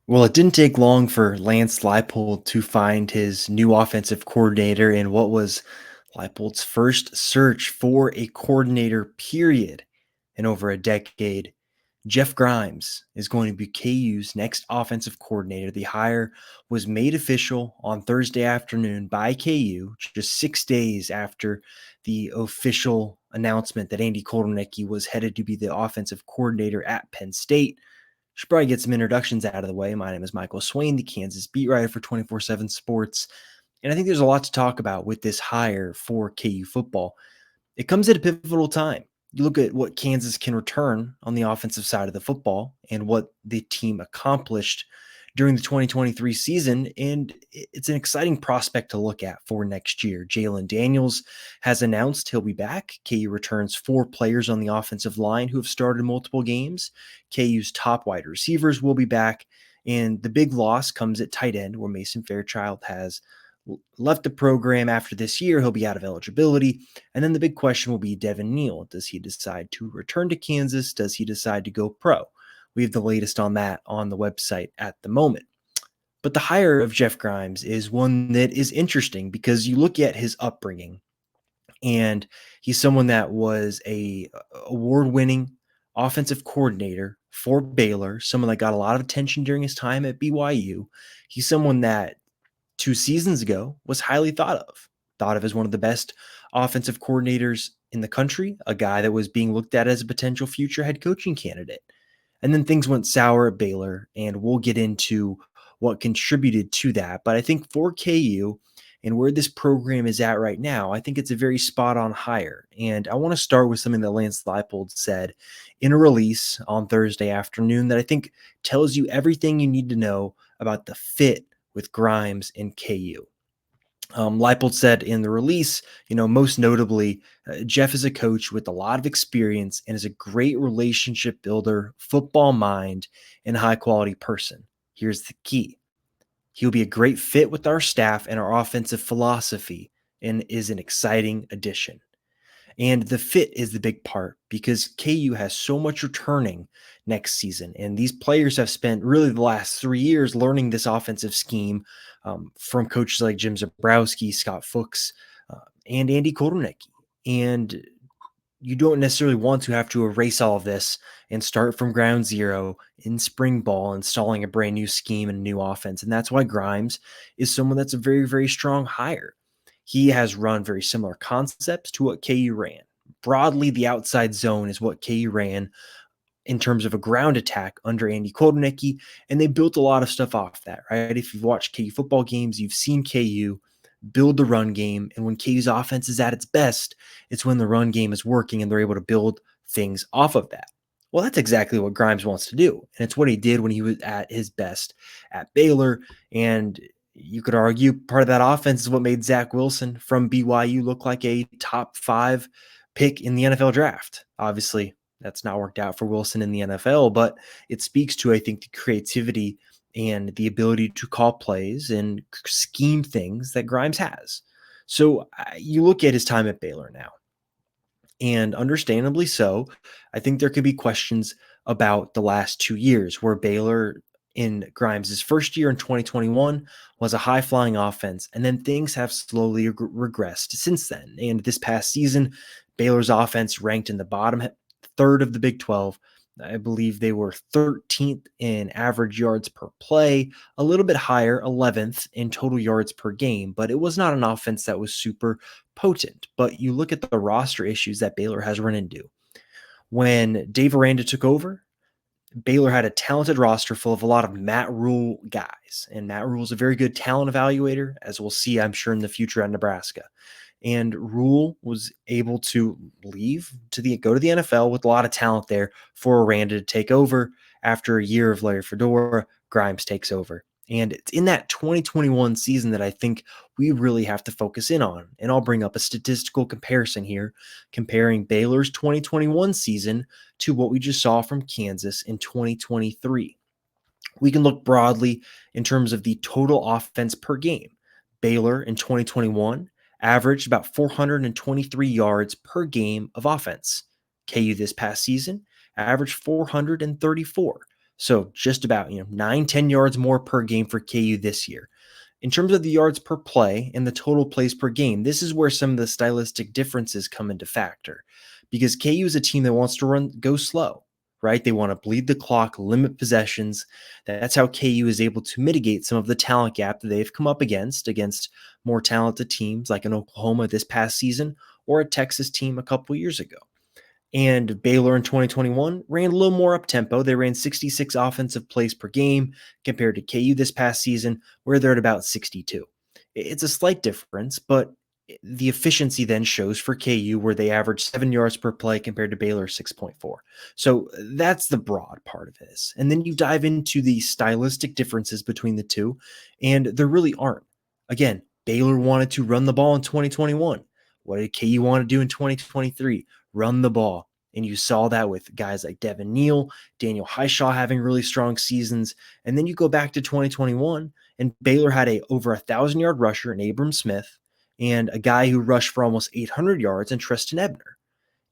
Well, it didn't take long for Lance Leipold to find his new offensive coordinator in what was Leipold's first search for a coordinator, period, in over a decade. Jeff Grimes is going to be KU's next offensive coordinator. The hire was made official on Thursday afternoon by KU, just 6 days after the official announcement that Andy Kotelnicki was headed to be the offensive coordinator at Penn State. Should probably get some introductions out of the way. My name is Michael Swain, the Kansas beat writer for 24/7 Sports. And I think there's a lot to talk about with this hire for KU football. It comes at a pivotal time. You look at what Kansas can return on the offensive side of the football and what the team accomplished during the 2023 season, and it's an exciting prospect to look at for next year. Jalen Daniels has announced he'll be back. KU returns 4 players on the offensive line who have started multiple games. KU's top wide receivers will be back, and the big loss comes at tight end, where Mason Fairchild has left the program after this year. He'll be out of eligibility. And then the big question will be Devin Neal. Does he decide to return to Kansas? Does he decide to go pro? We have the latest on that on the website at the moment. But the hire of Jeff Grimes is one that is interesting because you look at his upbringing, and he's someone that was a award-winning offensive coordinator for Baylor, someone that got a lot of attention during his time at BYU. He's someone that 2 seasons ago was highly thought of as one of the best offensive coordinators in the country, a guy that was being looked at as a potential future head coaching candidate. And then things went sour at Baylor, and we'll get into what contributed to that. But I think for KU and where this program is at right now, I think it's a very spot on hire. And I want to start with something that Lance Leipold said in a release on Thursday afternoon that I think tells you everything you need to know about the fit with Grimes and KU. Leipold said in the release, most notably, Jeff is a coach with a lot of experience and is a great relationship builder, football mind, and high quality person. Here's the key: he'll be a great fit with our staff and our offensive philosophy and is an exciting addition. And the fit is the big part because KU has so much returning next season. And these players have spent really the last 3 years learning this offensive scheme from coaches like Jim Zabrowski, Scott Fuchs, and Andy Kotelnicki. And you don't necessarily want to have to erase all of this and start from ground zero in spring ball, installing a brand new scheme and a new offense. And that's why Grimes is someone that's a very, very strong hire. He has run very similar concepts to what KU ran. Broadly, the outside zone is what KU ran in terms of a ground attack under Andy Kotelnicki, and they built a lot of stuff off that, right? If you've watched KU football games, you've seen KU build the run game, and when KU's offense is at its best, it's when the run game is working and they're able to build things off of that. Well, that's exactly what Grimes wants to do, and it's what he did when he was at his best at Baylor, and you could argue part of that offense is what made Zach Wilson from BYU look like a top 5 pick in the NFL draft. Obviously, that's not worked out for Wilson in the NFL, but it speaks to, I think, the creativity and the ability to call plays and scheme things that Grimes has. So you look at his time at Baylor now, and understandably so, I think there could be questions about the last 2 years where Baylor in Grimes' first year in 2021 was a high flying offense, and then things have slowly regressed since then. And this past season, Baylor's offense ranked in the bottom third of the Big 12. I believe they were 13th in average yards per play, a little bit higher, 11th in total yards per game, but it was not an offense that was super potent. But you look at the roster issues that Baylor has run into. When Dave Aranda took over, Baylor had a talented roster full of a lot of Matt Rhule guys. And Matt Rhule is a very good talent evaluator, as we'll see, I'm sure, in the future at Nebraska. And Rhule was able to go to the NFL with a lot of talent there for Aranda to take over. After a year of Larry Fedora, Grimes takes over. And it's in that 2021 season that I think we really have to focus in on. And I'll bring up a statistical comparison here, comparing Baylor's 2021 season to what we just saw from Kansas in 2023. We can look broadly in terms of the total offense per game. Baylor in 2021 averaged about 423 yards per game of offense. KU this past season averaged 434. So just about, 9-10 yards more per game for KU this year. In terms of the yards per play and the total plays per game, this is where some of the stylistic differences come into factor. Because KU is a team that wants to go slow, right? They want to bleed the clock, limit possessions. That's how KU is able to mitigate some of the talent gap that they've come up against more talented teams like an Oklahoma this past season or a Texas team a couple years ago. And Baylor in 2021 ran a little more up tempo. They ran 66 offensive plays per game compared to KU this past season, where they're at about 62. It's a slight difference, but the efficiency then shows for KU, where they average 7 yards per play compared to Baylor 6.4. So that's the broad part of this. And then you dive into the stylistic differences between the two, and there really aren't. Again, Baylor wanted to run the ball in 2021. What did KU want to do in 2023? Run the ball. And you saw that with guys like Devin Neal, Daniel Highshaw having really strong seasons. And then you go back to 2021, and Baylor had over 1,000-yard rusher in Abram Smith and a guy who rushed for almost 800 yards in Treston Ebner.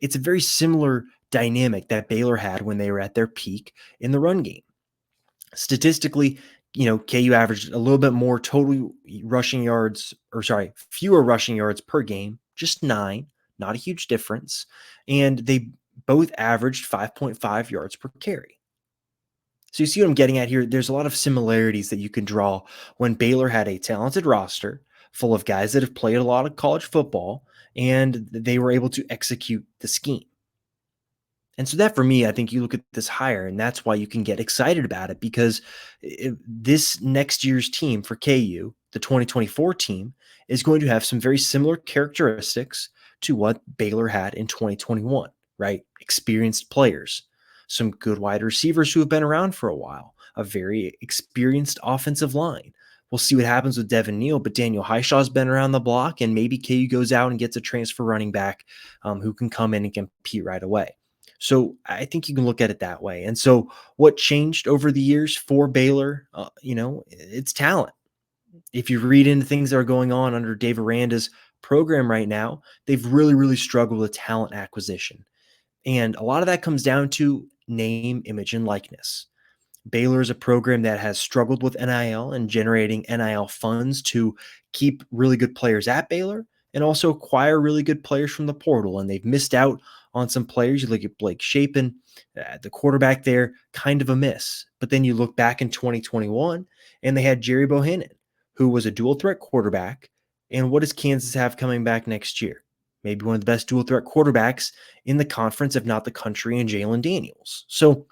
It's a very similar dynamic that Baylor had when they were at their peak in the run game. Statistically, KU averaged a little bit more total rushing yards, fewer rushing yards per game, just 9, not a huge difference. And they both averaged 5.5 yards per carry. So you see what I'm getting at here? There's a lot of similarities that you can draw when Baylor had a talented roster full of guys that have played a lot of college football, and they were able to execute the scheme. And so that for me, I think you look at this higher, and that's why you can get excited about it, because this next year's team for KU, the 2024 team, is going to have some very similar characteristics to what Baylor had in 2021, right? Experienced players, some good wide receivers who have been around for a while, a very experienced offensive line. We'll see what happens with Devin Neal, but Daniel Highshaw's been around the block, and maybe KU goes out and gets a transfer running back who can come in and compete right away. So I think you can look at it that way. And so what changed over the years for Baylor? It's talent. If you read into things that are going on under Dave Aranda's program right now, they've really, really struggled with talent acquisition. And a lot of that comes down to name, image, and likeness. Baylor is a program that has struggled with NIL and generating NIL funds to keep really good players at Baylor and also acquire really good players from the portal. And they've missed out on some players. You look at Blake Shapen, the quarterback there, kind of a miss. But then you look back in 2021 and they had Jerry Bohannon, who was a dual threat quarterback. And what does Kansas have coming back next year? Maybe one of the best dual threat quarterbacks in the conference, if not the country, and Jalen Daniels. So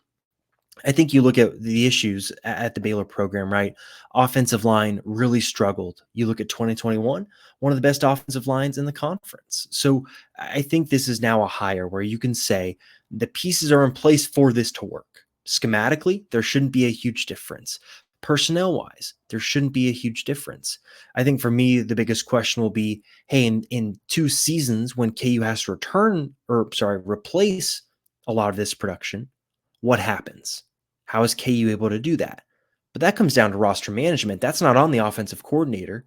I think you look at the issues at the Baylor program, right? Offensive line really struggled. You look at 2021, one of the best offensive lines in the conference. So I think this is now a hire where you can say the pieces are in place for this to work. Schematically, there shouldn't be a huge difference. Personnel wise, there shouldn't be a huge difference. I think for me, the biggest question will be, hey, in 2 seasons when KU has to replace a lot of this production, what happens? How is KU able to do that? But that comes down to roster management. That's not on the offensive coordinator.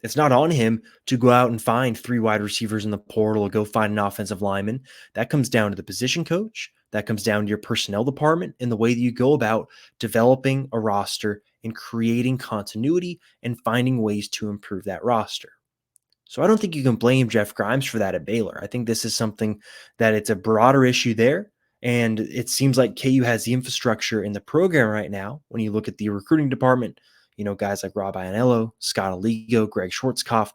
It's not on him to go out and find 3 wide receivers in the portal or go find an offensive lineman. That comes down to the position coach. That comes down to your personnel department and the way that you go about developing a roster and creating continuity and finding ways to improve that roster. So I don't think you can blame Jeff Grimes for that at Baylor. I think this is something that it's a broader issue there. And it seems like KU has the infrastructure in the program right now. When you look at the recruiting department, guys like Rob Ianello, Scott Aligo, Greg Schwartzkopf,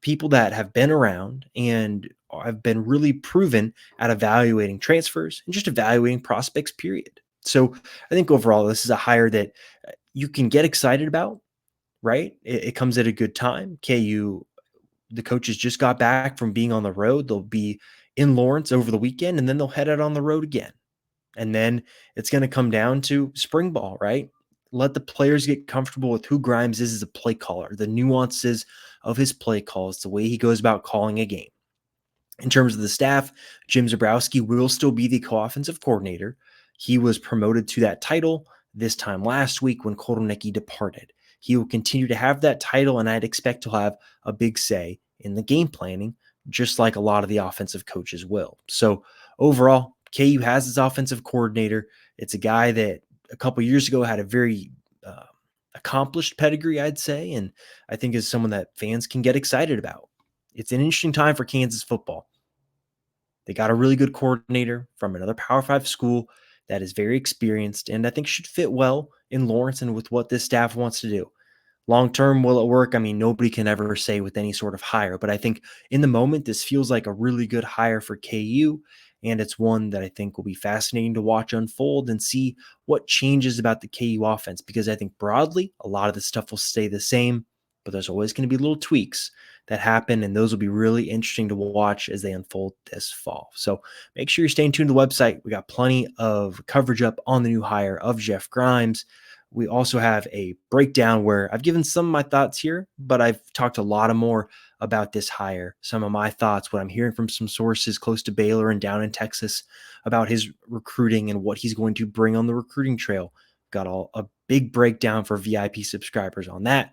people that have been around and have been really proven at evaluating transfers and just evaluating prospects, period. So I think overall, this is a hire that you can get excited about, right? It comes at a good time. KU, the coaches just got back from being on the road. They'll be in Lawrence over the weekend, and then they'll head out on the road again. And then it's going to come down to spring ball, right? Let the players get comfortable with who Grimes is as a play caller, the nuances of his play calls, the way he goes about calling a game. In terms of the staff, Jim Zebrowski will still be the co-offensive coordinator. He was promoted to that title this time last week when Kotelnicki departed. He will continue to have that title, and I'd expect to have a big say in the game planning, just like a lot of the offensive coaches will. So overall, KU has its offensive coordinator. It's a guy that a couple years ago had a very uh, accomplished pedigree, I'd say, and I think is someone that fans can get excited about. It's an interesting time for Kansas football. They got a really good coordinator from another Power Five school that is very experienced and I think should fit well in Lawrence and with what this staff wants to do. Long term, will it work? I mean, nobody can ever say with any sort of hire, but I think in the moment, this feels like a really good hire for KU. And it's one that I think will be fascinating to watch unfold and see what changes about the KU offense. Because I think broadly, a lot of the stuff will stay the same, but there's always going to be little tweaks that happen. And those will be really interesting to watch as they unfold this fall. So make sure you're staying tuned to the website. We got plenty of coverage up on the new hire of Jeff Grimes. We also have a breakdown where I've given some of my thoughts here, but I've talked a lot of more about this hire. Some of my thoughts, what I'm hearing from some sources close to Baylor and down in Texas about his recruiting and what he's going to bring on the recruiting trail. Got a big breakdown for VIP subscribers on that.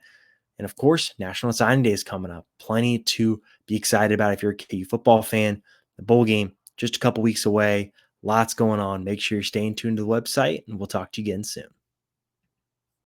And of course, National Signing Day is coming up. Plenty to be excited about if you're a KU football fan. The bowl game, just a couple weeks away. Lots going on. Make sure you're staying tuned to the website, and we'll talk to you again soon.